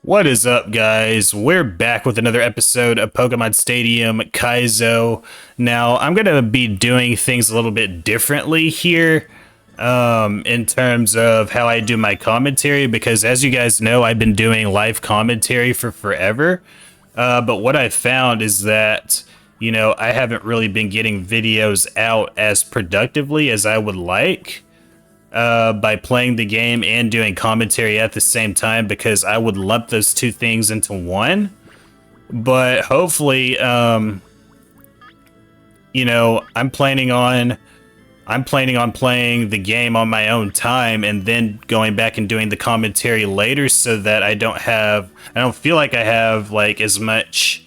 What is up, guys? We're back with another episode of Pokemon Stadium Kaizo. Now, I'm going to be doing things a little bit differently here in terms of how I do my commentary, because as you guys know, I've been doing live commentary for forever. But what I found is that, I haven't really been getting videos out as productively as I would like. By playing the game and doing commentary at the same time, because I would lump those two things into one. But hopefully, I'm planning on playing the game on my own time and then going back and doing the commentary later, so that I don't feel like I have like as much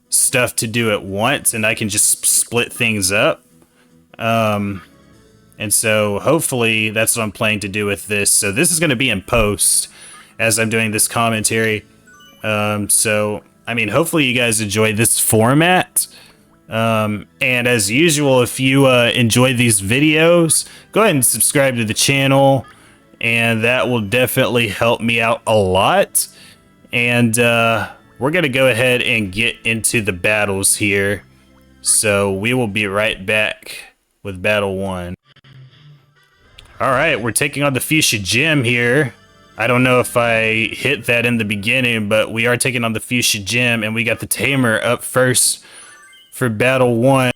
stuff to do at once, and I can just split things up. And so hopefully that's what I'm planning to do with this. So this is going to be in post as I'm doing this commentary. Hopefully you guys enjoy this format. And as usual, if you enjoy these videos, go ahead and subscribe to the channel, and that will definitely help me out a lot. And we're going to go ahead and get into the battles here. So we will be right back with Battle 1. Alright, we're taking on the Fuchsia Gym here. I don't know if I hit that in the beginning, but we are taking on the Fuchsia Gym, and we got the Tamer up first for Battle 1.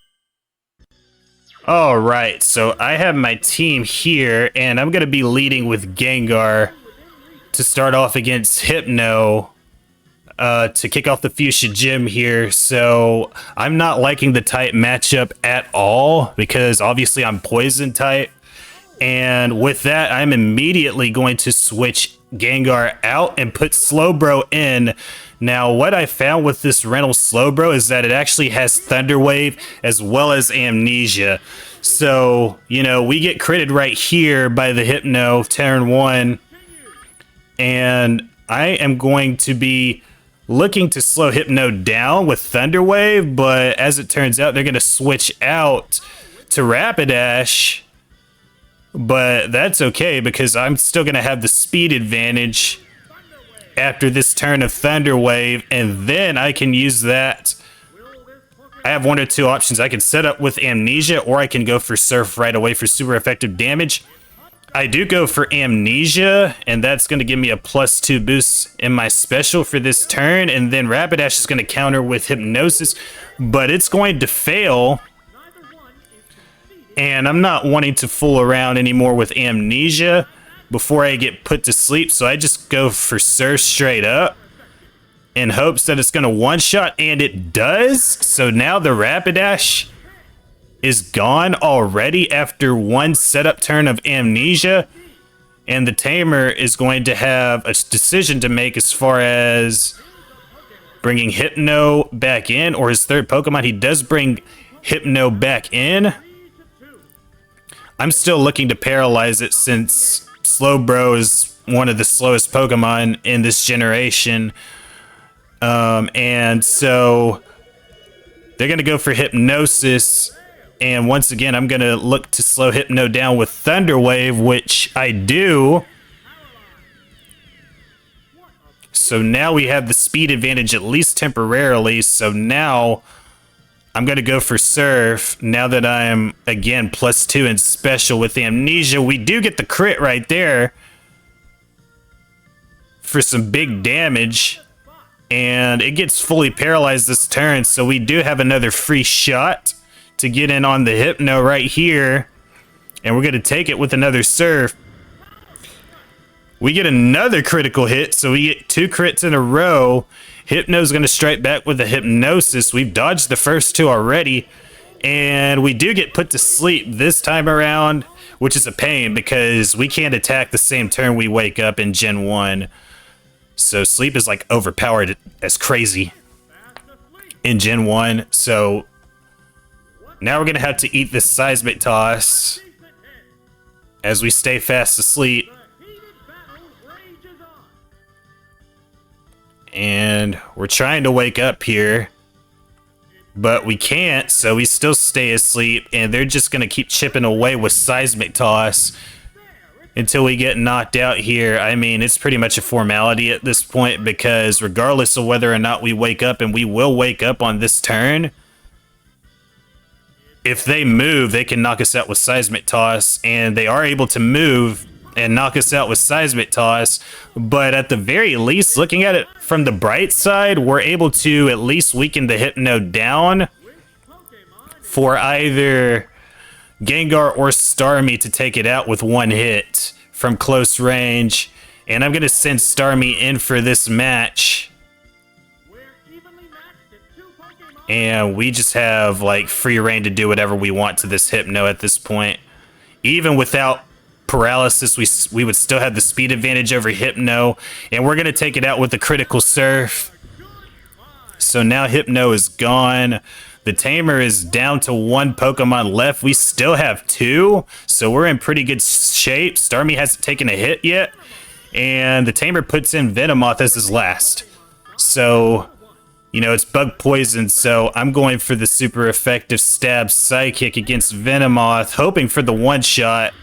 Alright, so I have my team here, and I'm going to be leading with Gengar to start off against Hypno to kick off the Fuchsia Gym here. So I'm not liking the type matchup at all, because obviously I'm Poison type. And with that, I'm immediately going to switch Gengar out and put Slowbro in. Now, what I found with this rental Slowbro is that it actually has Thunder Wave as well as Amnesia. So, we get critted right here by the Hypno, turn 1. And I am going to be looking to slow Hypno down with Thunder Wave, but as it turns out, they're going to switch out to Rapidash. But that's okay, because I'm still going to have the speed advantage after this turn of Thunder Wave, and then I can use that. I have one or two options. I can set up with Amnesia, or I can go for Surf right away for super effective damage. I do go for Amnesia, and that's going to give me a +2 boost in my special for this turn, and then Rapidash is going to counter with Hypnosis, but it's going to fail. And I'm not wanting to fool around anymore with Amnesia before I get put to sleep, so I just go for Surf straight up in hopes that it's going to one-shot, and it does. So now the Rapidash is gone already after one setup turn of Amnesia, and the Tamer is going to have a decision to make as far as bringing Hypno back in, or his third Pokemon. He does bring Hypno back in. I'm still looking to paralyze it, since Slowbro is one of the slowest Pokemon in this generation. And so they're going to go for Hypnosis. And once again, I'm going to look to slow Hypno down with Thunder Wave, which I do. So now we have the speed advantage, at least temporarily. So now I'm going to go for Surf, now that I'm, again, +2 in special with Amnesia. We do get the crit right there for some big damage, and it gets fully paralyzed this turn, so we do have another free shot to get in on the Hypno right here, and we're going to take it with another Surf. We get another critical hit, so we get 2 crits in a row. Hypno's going to strike back with a Hypnosis. We've dodged the first 2 already, and we do get put to sleep this time around, which is a pain because we can't attack the same turn we wake up in Gen 1. So sleep is like overpowered as crazy in Gen 1. So now we're going to have to eat this Seismic Toss as we stay fast asleep. And we're trying to wake up here, but we can't, so we still stay asleep, and they're just going to keep chipping away with Seismic Toss. until we get knocked out here. I mean, it's pretty much a formality at this point, because regardless of whether or not we wake up, and we will wake up on this turn, if they move, they can knock us out with Seismic Toss, and they are able to move and knock us out with Seismic Toss. But at the very least, looking at it from the bright side, we're able to at least weaken the Hypno down for either Gengar or Starmie to take it out with one hit from close range. And I'm going to send Starmie in for this match. And we just have like free reign to do whatever we want to this Hypno at this point. Even without paralysis, we would still have the speed advantage over Hypno. And we're going to take it out with the critical surf. So now Hypno is gone. The Tamer is down to one Pokemon left. We still have two, so we're in pretty good shape. Starmie hasn't taken a hit yet. And the Tamer puts in Venomoth as his last. So, you know, it's bug poison, so I'm going for the super effective stab Psychic against Venomoth, hoping for the one-shot.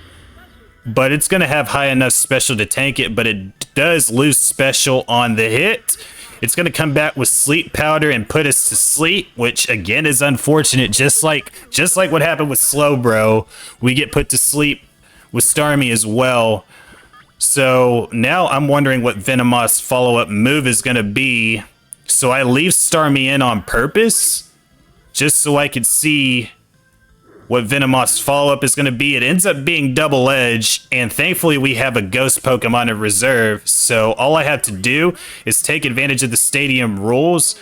But it's going to have high enough special to tank it, but it does lose special on the hit. It's going to come back with Sleep Powder and put us to sleep, which again is unfortunate. Just like what happened with Slowbro, we get put to sleep with Starmie as well. So now I'm wondering what Venomoth's follow-up move is going to be. So I leave Starmie in on purpose, just so I could see what Venomoth's follow-up is going to be. It ends up being Double Edge, and thankfully we have a Ghost Pokemon in reserve, so all I have to do is take advantage of the Stadium rules.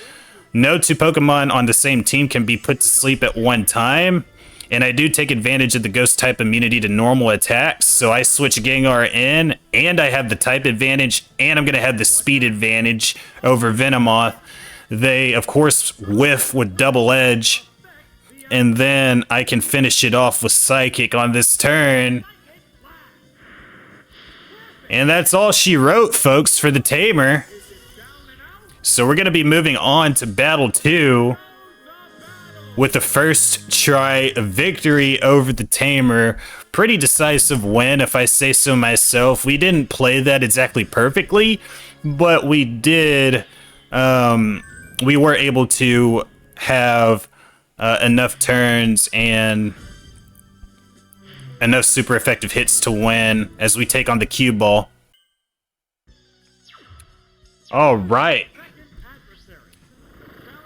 No two Pokemon on the same team can be put to sleep at one time, and I do take advantage of the Ghost-type immunity to normal attacks, so I switch Gengar in, and I have the type advantage, and I'm going to have the speed advantage over Venomoth. They, of course, whiff with Double Edge, and then I can finish it off with Psychic on this turn. And that's all she wrote, folks, for the Tamer. So we're going to be moving on to Battle 2 with the first try victory over the Tamer. Pretty decisive win, if I say so myself. We didn't play that exactly perfectly, but we did. We were able to have enough turns and enough super effective hits to win as we take on the Cueball. All right.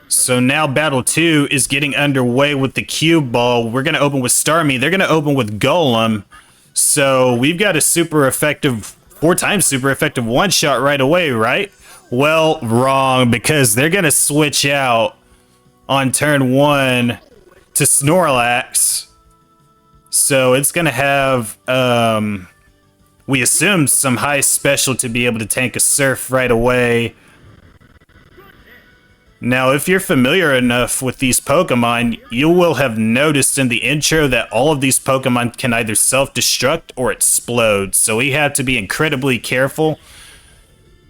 So now Battle 2 is getting underway with the Cueball. We're going to open with Starmie. They're going to open with Golem. So we've got a super effective, 4 times super effective one-shot right away, right? Well, wrong, because they're going to switch out on turn 1 to Snorlax. So it's going to have, we assume, some high special to be able to tank a Surf right away. Now, if you're familiar enough with these Pokemon, you will have noticed in the intro that all of these Pokemon can either self-destruct or explode. So we have to be incredibly careful.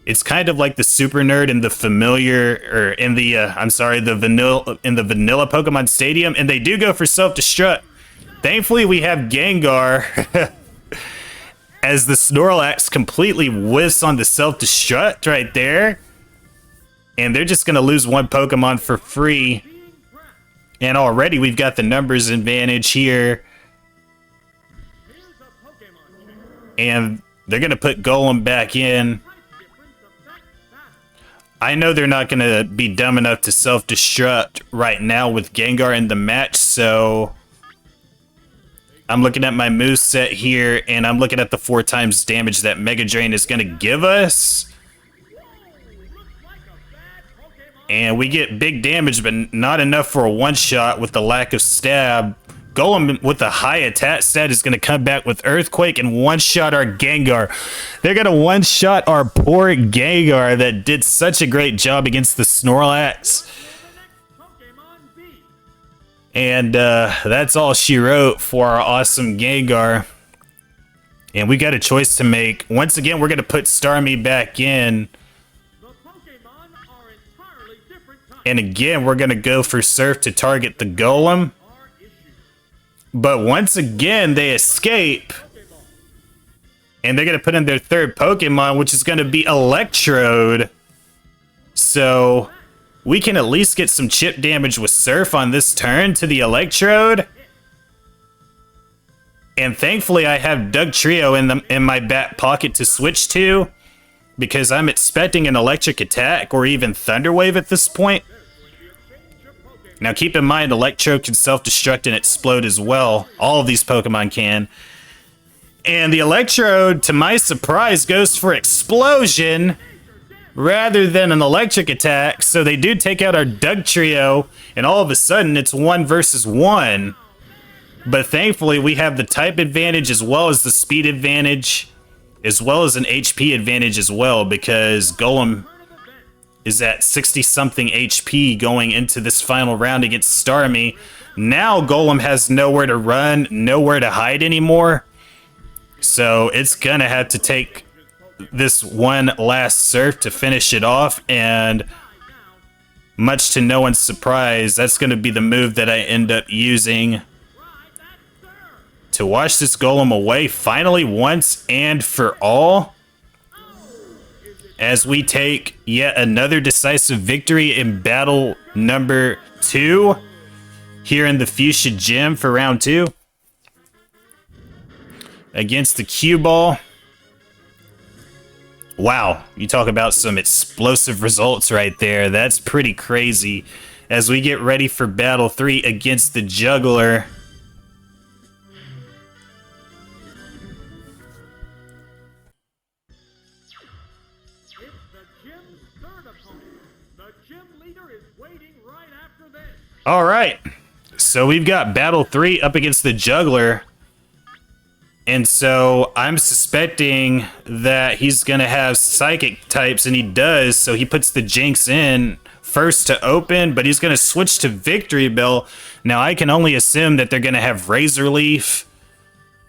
It's kind of like the Super Nerd in the familiar, or in the, the vanilla Pokemon Stadium, and they do go for self-destruct. Thankfully, we have Gengar, as the Snorlax completely whiffs on the self-destruct right there. And they're just going to lose one Pokemon for free. And already we've got the numbers advantage here. And they're going to put Golem back in. I know they're not going to be dumb enough to self-destruct right now with Gengar in the match, so I'm looking at my moveset here, and I'm looking at the 4 times damage that Mega Drain is going to give us. And we get big damage, but not enough for a one-shot with the lack of stab. Golem with a high attack stat is going to come back with Earthquake and one-shot our Gengar. They're going to one-shot our poor Gengar that did such a great job against the Snorlax. And that's all she wrote for our awesome Gengar. And we got a choice to make. Once again, we're going to put Starmie back in. And again, we're going to go for Surf to target the Golem. But once again, they escape. And they're going to put in their third Pokemon, which is going to be Electrode. So we can at least get some chip damage with Surf on this turn to the Electrode. And thankfully I have Dugtrio in my back pocket to switch to, because I'm expecting an Electric Attack or even Thunder Wave at this point. Now keep in mind, Electrode can self-destruct and explode as well. All of these Pokemon can. And the Electrode, to my surprise, goes for Explosion rather than an Electric Attack. So they do take out our Dugtrio, and all of a sudden it's 1 versus 1. But thankfully we have the type advantage as well as the speed advantage, as well as an HP advantage as well, because Golem is at 60-something HP going into this final round against Starmie. Now Golem has nowhere to run, nowhere to hide anymore. So it's gonna have to take this one last Surf to finish it off, and much to no one's surprise, that's gonna be the move that I end up using to wash this Golem away finally once and for all, as we take yet another decisive victory in battle number 2 here in the Fuchsia Gym for round 2 against the Cueball. Wow, you talk about some explosive results right there. That's pretty crazy. As we get ready for battle 3 against the Juggler. All right, so we've got battle 3 up against the Juggler. And so I'm suspecting that he's going to have Psychic types, and he does. So he puts the Jinx in first to open, but he's going to switch to Victory Bell. Now I can only assume that they're going to have Razor Leaf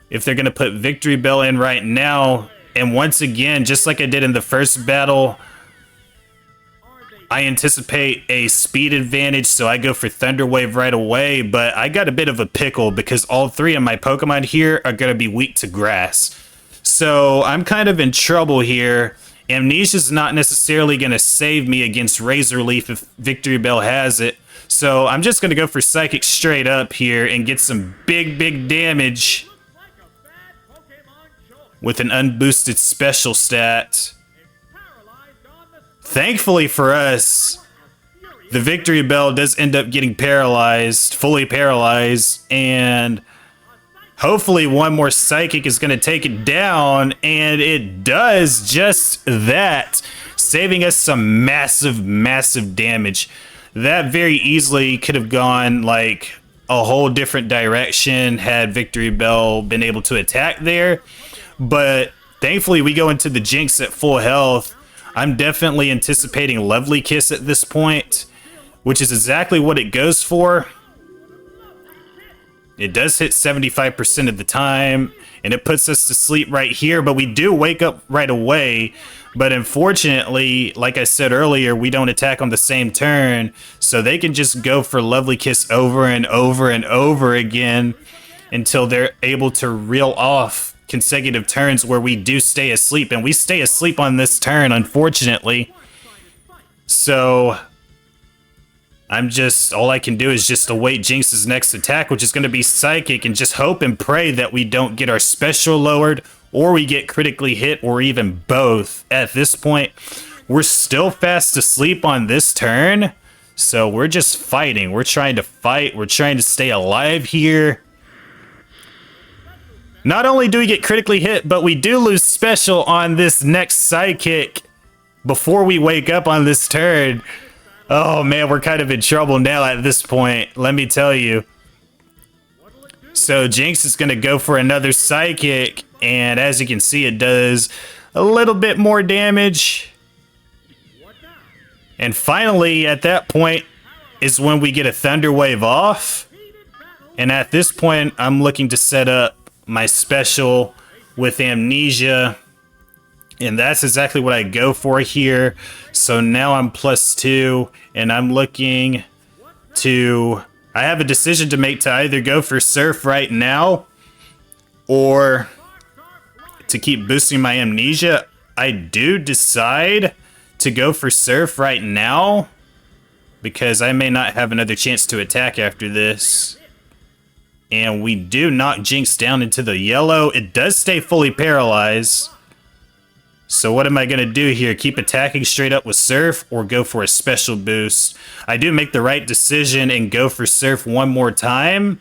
if they're going to put Victory Bell in right now. And once again, just like I did in the first battle, I anticipate a speed advantage, so I go for Thunder Wave right away, but I got a bit of a pickle because all 3 of my Pokemon here are going to be weak to grass. So I'm kind of in trouble here. Amnesia's not necessarily going to save me against Razor Leaf if Victory Bell has it. So I'm just going to go for Psychic straight up here and get some big damage with an unboosted special stat. Thankfully for us, the Victory Bell does end up getting paralyzed, fully paralyzed, and hopefully one more Psychic is going to take it down, and it does just that, saving us some massive damage. That very easily could have gone like a whole different direction had Victory Bell been able to attack there, but thankfully we go into the Jinx at full health. I'm definitely anticipating Lovely Kiss at this point, which is exactly what it goes for. It does hit 75% of the time, and it puts us to sleep right here, but we do wake up right away. But unfortunately, like I said earlier, we don't attack on the same turn, so they can just go for Lovely Kiss over and over again until they're able to reel off consecutive turns where we do stay asleep, and we stay asleep on this turn, unfortunately. So all I can do is just await Jinx's next attack, which is going to be Psychic, and just hope and pray that we don't get our special lowered, or we get critically hit, or even both. At this point, we're still fast asleep on this turn, so we're just fighting. We're trying to fight. We're trying to stay alive here. Not only do we get critically hit, but we do lose special on this next Psychic before we wake up on this turn. Oh man, we're kind of in trouble now at this point, let me tell you. So Jinx is going to go for another Psychic, and as you can see, it does a little bit more damage. And finally, at that point, is when we get a Thunder Wave off. And at this point, I'm looking to set up my special with Amnesia, and that's exactly what I go for here. So now I'm +2, and I'm looking to... I have a decision to make to either go for Surf right now or to keep boosting my amnesia, I do decide to go for Surf right now, because I may not have another chance to attack after this. And we do knock Jinx down into the yellow. It does stay fully paralyzed. So what am I going to do here? Keep attacking straight up with Surf or go for a special boost? I do make the right decision and go for Surf one more time.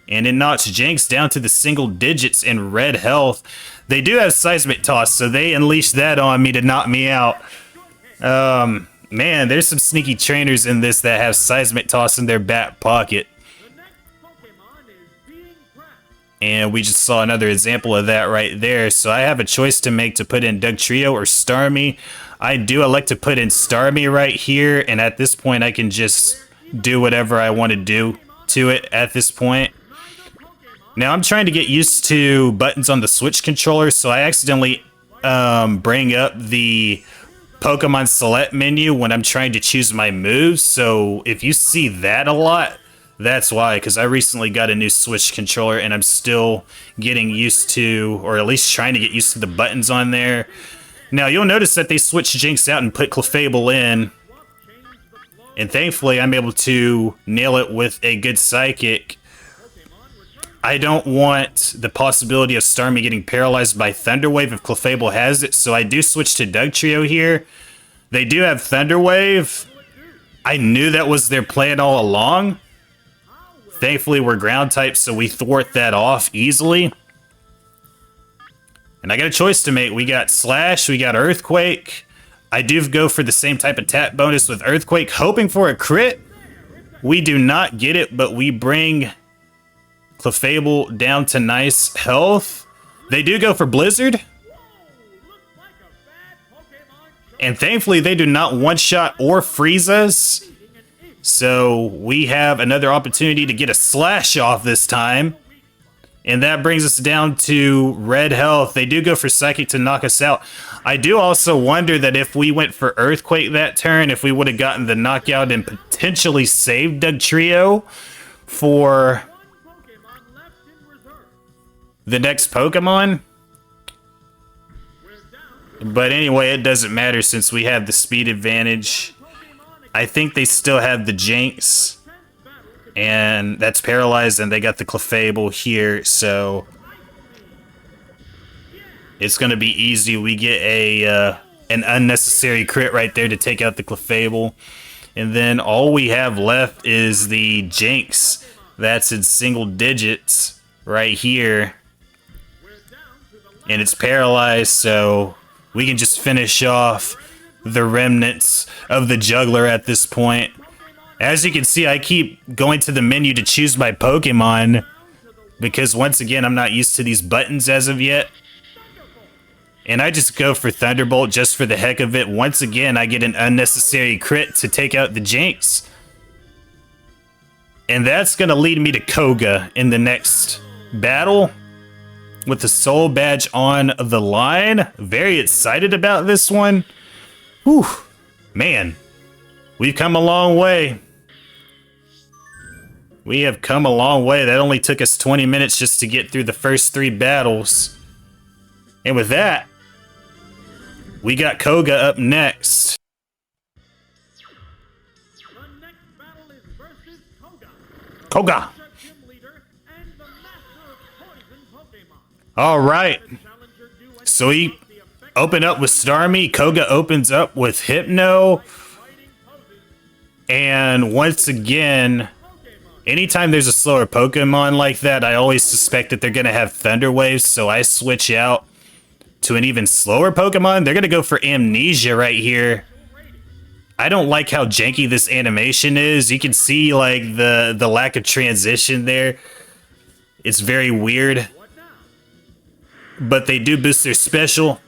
And it knocks Jinx down to the single digits in red health. They do have Seismic Toss, so they unleash that on me to knock me out. Man, there's some sneaky trainers in this that have Seismic Toss in their back pocket. And we just saw another example of that right there. So I have a choice to make to put in Dugtrio or Starmie. I do elect to put in Starmie right here. And at this point, I can just do whatever I want to do to it at this point. Now, I'm trying to get used to buttons on the Switch controller. So I accidentally bring up the Pokemon Select menu when I'm trying to choose my moves. So if you see that a lot, that's why, because I recently got a new Switch controller and I'm still getting used to, or at least trying to get used to the buttons on there. Now, you'll notice that they switched Jinx out and put Clefable in. And thankfully, I'm able to nail it with a good Psychic. I don't want the possibility of Starmie getting paralyzed by Thunder Wave if Clefable has it, so I do switch to Dugtrio here. They do have Thunder Wave. I knew that was their plan all along. Thankfully, we're ground type, so we thwart that off easily. And I got a choice to make. We got Slash, we got Earthquake. I do go for the same type of tap bonus with Earthquake, hoping for a crit. We do not get it, but we bring Clefable down to nice health. They do go for Blizzard. And thankfully, they do not one-shot or freeze us. So we have another opportunity to get a Slash off this time. And that brings us down to red health. They do go for Psychic to knock us out. I do also wonder that if we went for Earthquake that turn, if we would have gotten the knockout and potentially saved Dugtrio for the next Pokemon. But anyway, it doesn't matter since we have the speed advantage. I think they still have the Jinx. And that's paralyzed, and they got the Clefable here, so it's going to be easy. We get an unnecessary crit right there to take out the Clefable. And then all we have left is the Jinx. That's in single digits right here. And it's paralyzed, so we can just finish off the remnants of the Juggler at this point. As you can see, I keep going to the menu to choose my Pokemon because, once again, I'm not used to these buttons as of yet. And I just go for Thunderbolt just for the heck of it. Once again, I get an unnecessary crit to take out the Jinx. And that's going to lead me to Koga in the next battle with the Soul Badge on the line. Very excited about this one. Whew, man, we've come a long way. We have come a long way. That only took us 20 minutes just to get through the first 3 battles. And with that, we got Koga up next. The next battle is versus Koga. Koga. Gym leader and the master of poison Pokemon. All right. Challenger duet So we the effect open up with Starmie. Koga opens up with Hypno. fighting poses. And once again, anytime there's a slower Pokemon like that, I always suspect that they're going to have Thunder Waves, so I switch out to an even slower Pokemon. They're going to go for Amnesia right here. I don't like how janky this animation is. You can see like the lack of transition there. It's very weird. But they do boost their special.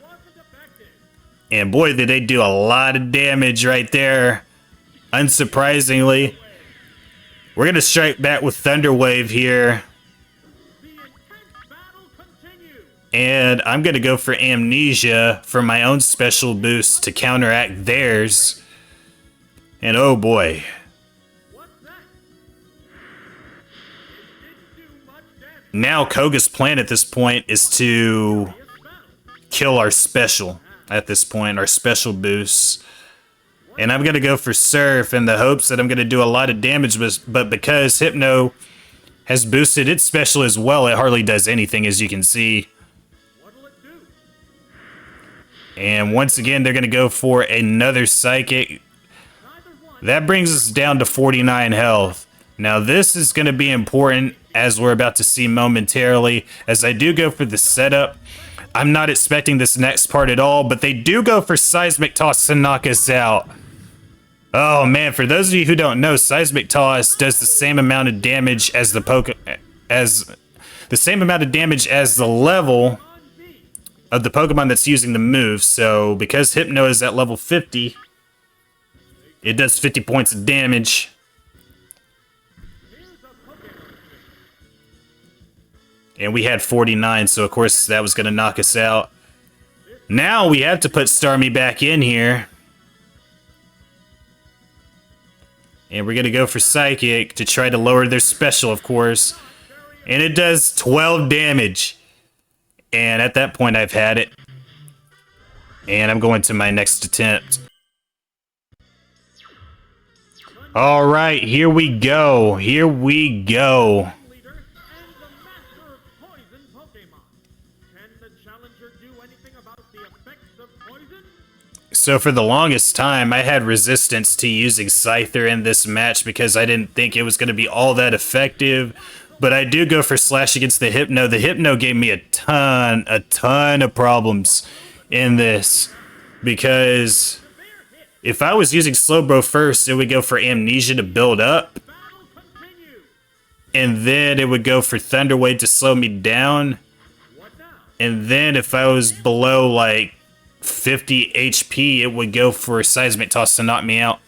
And boy, did they do a lot of damage right there. Unsurprisingly. We're going to strike back with Thunder Wave here. The intense battle continues. And I'm going to go for Amnesia for my own special boost to counteract theirs. And oh boy. What's that? It didn't do much damage. Now Koga's plan at this point is to kill our special at this point, our special boost. And I'm going to go for Surf in the hopes that I'm going to do a lot of damage, but because Hypno has boosted its special as well, it hardly does anything, as you can see. And once again, they're going to go for another Psychic. That brings us down to 49 health. Now this is going to be important, as we're about to see momentarily, as I do go for the setup. I'm not expecting this next part at all, but they do go for Seismic Toss to knock us out. Oh man, for those of you who don't know, Seismic Toss does the same amount of damage as the level of the Pokemon that's using the move. So because Hypno is at level 50, it does 50 points of damage. And we had 49, so of course that was going to knock us out. Now we have to put Starmie back in here. And we're going to go for Psychic to try to lower their special, of course. And it does 12 damage. And at that point, I've had it. And I'm going to my next attempt. All right, here we go. Here we go. So for the longest time, I had resistance to using Scyther in this match because I didn't think it was going to be all that effective. But I do go for Slash against the Hypno. The Hypno gave me a ton of problems in this. Because if I was using Slowbro first, it would go for Amnesia to build up. And then it would go for Thunder Wave to slow me down. And then if I was below like 50 HP, it would go for Seismic Toss to knock me out.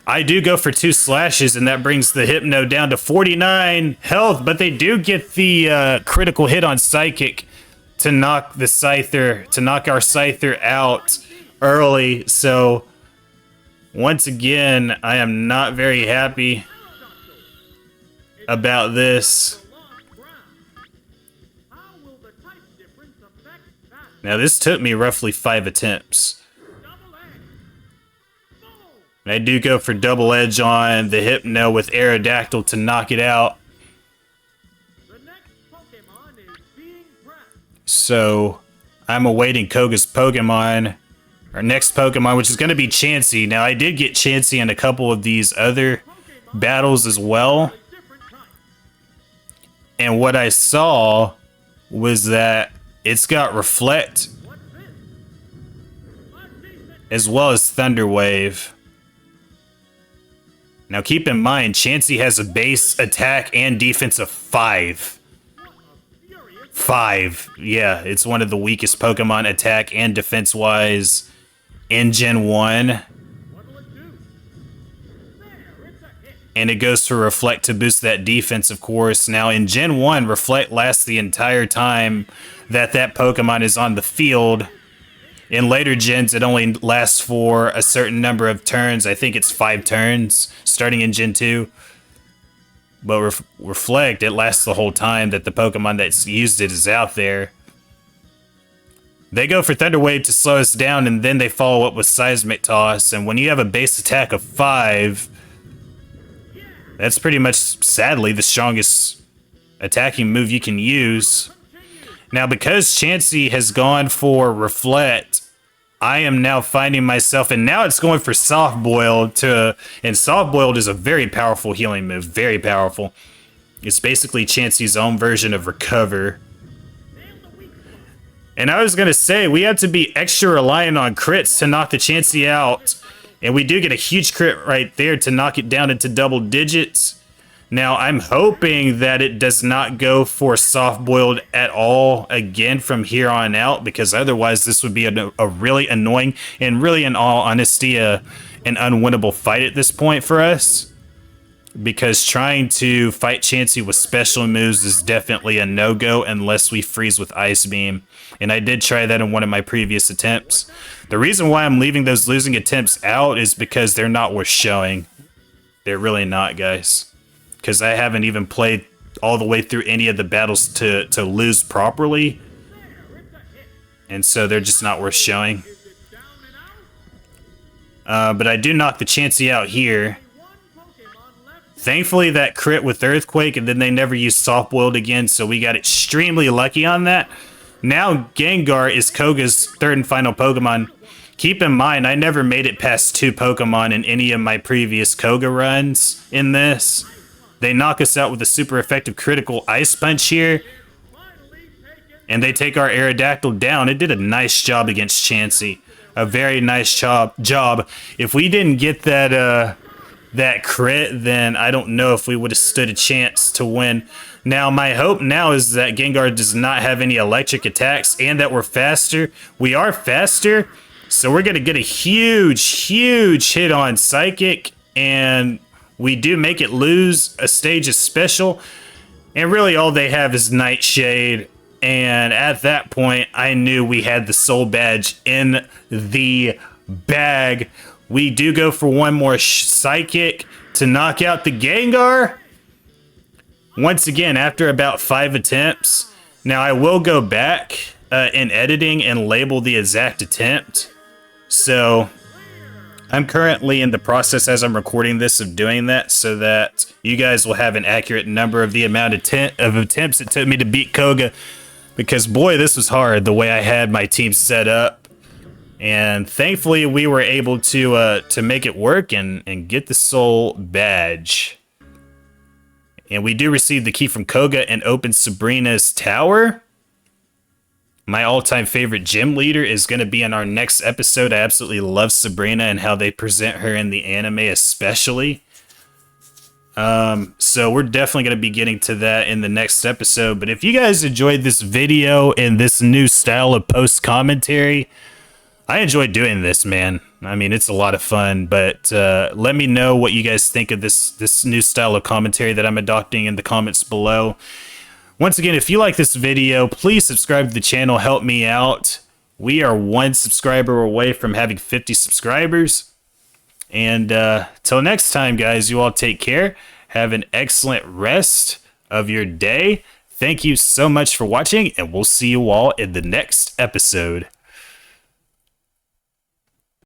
I do go for 2 slashes, and that brings the Hypno down to 49 health, but they do get the critical hit on Psychic to knock the Scyther, to knock our Scyther out early. So once again, I am not very happy about this. Now this took me roughly 5 attempts. And I do go for Double Edge on the Hypno with Aerodactyl to knock it out. So I'm awaiting Koga's Pokemon. Our next Pokemon, which is going to be Chansey. Now I did get Chansey in a couple of these other battles as well. And what I saw was that it's got Reflect as well as Thunder Wave. Now keep in mind, Chansey has a base attack and defense of 5. 5. Yeah, it's one of the weakest Pokemon attack and defense-wise in Gen 1. And it goes to Reflect to boost that defense, of course. Now in Gen 1, Reflect lasts the entire time that Pokemon is on the field. In later gens, it only lasts for a certain number of turns. I think it's 5 turns, starting in Gen 2. But Reflect, it lasts the whole time that the Pokemon that's used it is out there. They go for Thunder Wave to slow us down, and then they follow up with Seismic Toss. And when you have a base attack of 5, that's pretty much, sadly, the strongest attacking move you can use. Now, because Chansey has gone for Reflect, I am now finding myself, and now it's going for Soft Boiled and Soft Boiled is a very powerful healing move, very powerful. It's basically Chansey's own version of Recover. And I was going to say, we have to be extra reliant on crits to knock the Chansey out. And we do get a huge crit right there to knock it down into double digits. Now, I'm hoping that it does not go for Soft Boiled at all again from here on out, because otherwise this would be a really annoying and really, in all honesty, an unwinnable fight at this point for us. Because trying to fight Chansey with special moves is definitely a no-go unless we freeze with Ice Beam. And I did try that in one of my previous attempts. The reason why I'm leaving those losing attempts out is because they're not worth showing. They're really not, guys. Because I haven't even played all the way through any of the battles to lose properly. And so they're just not worth showing. But I do knock the Chansey out here. Thankfully, that crit with Earthquake, and then they never used Soft Boiled again, so we got extremely lucky on that. Now, Gengar is Koga's third and final Pokemon. Keep in mind, I never made it past 2 Pokemon in any of my previous Koga runs in this. They knock us out with a super effective critical Ice Punch here. And they take our Aerodactyl down. It did a nice job against Chansey. A very nice job. If we didn't get that crit, then I don't know if we would have stood a chance to win. Now, my hope now is that Gengar does not have any electric attacks and that we're faster. We are faster, so we're going to get a huge hit on Psychic, and we do make it lose a stage of Special. And really all they have is Nightshade, and at that point, I knew we had the Soul Badge in the bag. We do go for one more Psychic to knock out the Gengar. Once again, after about 5 attempts. Now, I will go back in editing and label the exact attempt. So, I'm currently in the process as I'm recording this of doing that so that you guys will have an accurate number of the amount of attempts it took me to beat Koga. Because, boy, this was hard the way I had my team set up. And thankfully, we were able to make it work and get the Soul Badge. And we do receive the key from Koga and open Sabrina's tower. My all-time favorite gym leader is going to be in our next episode. I absolutely love Sabrina and how they present her in the anime especially. So we're definitely going to be getting to that in the next episode. But if you guys enjoyed this video and this new style of post-commentary, I enjoy doing this, man. I mean, it's a lot of fun, but let me know what you guys think of this new style of commentary that I'm adopting in the comments below. Once again, if you like this video, please subscribe to the channel. Help me out. We are 1 subscriber away from having 50 subscribers. And till next time, guys, you all take care. Have an excellent rest of your day. Thank you so much for watching, and we'll see you all in the next episode.